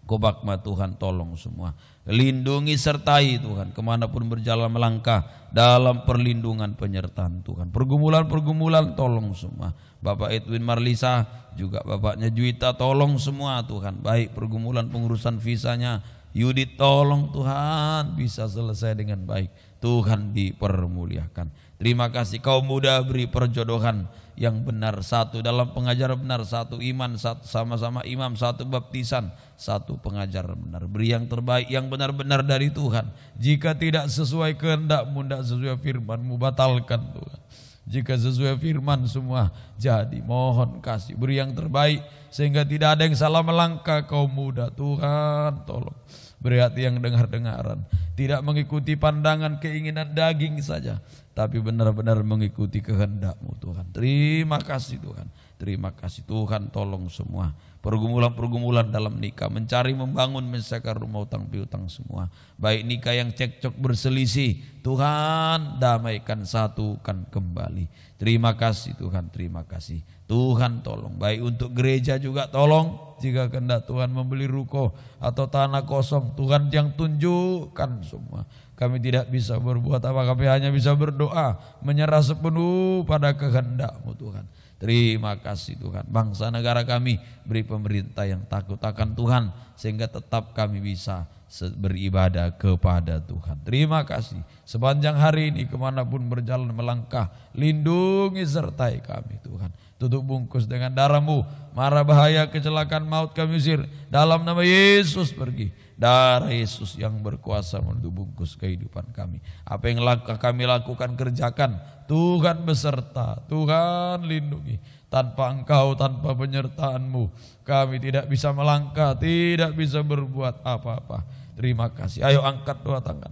Kobakma, Tuhan tolong semua. Lindungi sertai Tuhan, kemanapun berjalan melangkah dalam perlindungan penyertaan Tuhan. Pergumulan-pergumulan tolong semua. Bapak Edwin Marlisa juga, bapaknya Juita, tolong semua Tuhan. Baik pergumulan pengurusan visanya Yudit, tolong Tuhan bisa selesai dengan baik. Tuhan dipermuliakan. Terima kasih. Kaum muda beri perjodohan yang benar satu, dalam pengajaran benar satu, iman satu, sama-sama imam satu, baptisan satu, pengajaran benar. Beri yang terbaik, yang benar-benar dari Tuhan. Jika tidak sesuai kehendak-Mu, tidak sesuai firman-Mu, batalkan Tuhan. Jika sesuai firman semua jadi, mohon kasih beri yang terbaik sehingga tidak ada yang salah melangkah kaum muda. Tuhan tolong beri hati yang dengar-dengaran, tidak mengikuti pandangan keinginan daging saja, tapi benar-benar mengikuti kehendak-Mu Tuhan. Terima kasih Tuhan, terima kasih Tuhan. Tolong semua pergumulan-pergumulan dalam nikah, mencari, membangun, menyelesaikan rumah utang piutang semua, baik nikah yang cekcok berselisih, Tuhan damaikan, satukan kembali. Terima kasih Tuhan, terima kasih Tuhan. Tolong baik untuk gereja juga, tolong jika kehendak Tuhan membeli ruko atau tanah kosong, Tuhan yang tunjukkan semua. Kami tidak bisa berbuat apa, kami hanya bisa berdoa, menyerah sepenuh pada kehendak-Mu Tuhan. Terima kasih Tuhan. Bangsa negara kami beri pemerintah yang takut akan Tuhan, sehingga tetap kami bisa beribadah kepada Tuhan. Terima kasih. Sepanjang hari ini kemanapun berjalan melangkah, lindungi sertai kami Tuhan. Tutup bungkus dengan darah-Mu, mara bahaya kecelakaan maut kami usir. Dalam nama Yesus pergi. Darah Yesus yang berkuasa menutup bungkus kehidupan kami. Apa yang kami lakukan, kerjakan. Tuhan beserta, Tuhan lindungi. Tanpa Engkau, tanpa penyertaan-Mu, kami tidak bisa melangkah, tidak bisa berbuat apa-apa. Terima kasih. Ayo angkat dua tangan.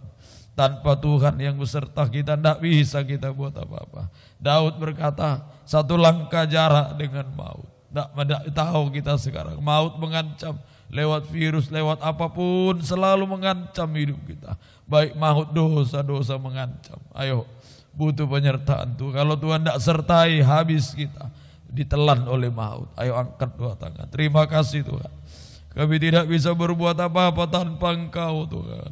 Tanpa Tuhan yang beserta kita tidak bisa kita buat apa-apa. Daud berkata, satu langkah jarak dengan maut. Tidak tahu kita sekarang, maut mengancam. Lewat virus, lewat apapun selalu mengancam hidup kita. Baik maut, dosa-dosa mengancam. Ayo, butuh penyertaan Tuhan. Kalau Tuhan tidak sertai, habis kita, ditelan oleh maut. Ayo angkat dua tangan. Terima kasih Tuhan. Kami tidak bisa berbuat apa-apa tanpa Engkau Tuhan.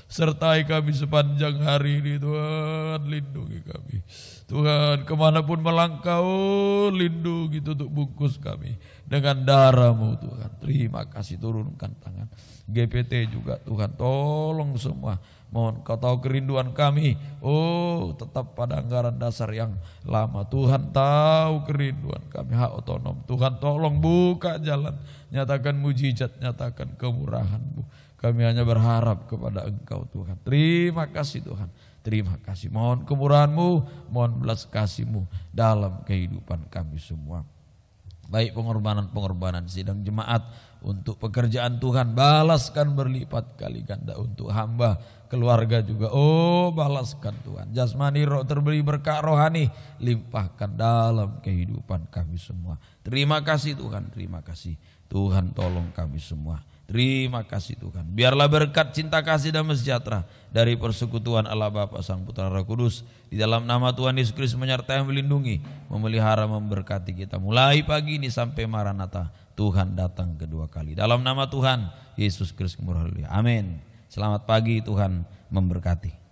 Sertai kami sepanjang hari ini Tuhan. Lindungi kami Tuhan, kemanapun melangkah, lindungi, tutup bungkus kami dengan darah-Mu Tuhan. Terima kasih, turunkan tangan. GPT juga Tuhan, tolong semua. Mohon Kau tahu kerinduan kami, tetap pada anggaran dasar yang lama. Tuhan tahu kerinduan kami, hak otonom. Tuhan tolong buka jalan, nyatakan mujizat, nyatakan kemurahan-Mu. Kami hanya berharap kepada Engkau Tuhan. Terima kasih Tuhan. Terima kasih, mohon kemurahan-Mu, mohon belas kasih-Mu dalam kehidupan kami semua. Baik pengorbanan-pengorbanan sidang jemaat untuk pekerjaan Tuhan, balaskan berlipat kali ganda untuk hamba, keluarga juga. Balaskan Tuhan, jasmani roh terberi berkah rohani, limpahkan dalam kehidupan kami semua. Terima kasih Tuhan, terima kasih Tuhan, tolong kami semua. Terima kasih Tuhan. Biarlah berkat, cinta kasih, damai sejahtera dari persekutuan Allah Bapa, Sang Putra, Roh Kudus di dalam nama Tuhan Yesus Kristus menyertai, melindungi, memelihara, memberkati kita mulai pagi ini sampai Maranatha, Tuhan datang kedua kali. Dalam nama Tuhan Yesus Kristus, amin. Selamat pagi, Tuhan memberkati.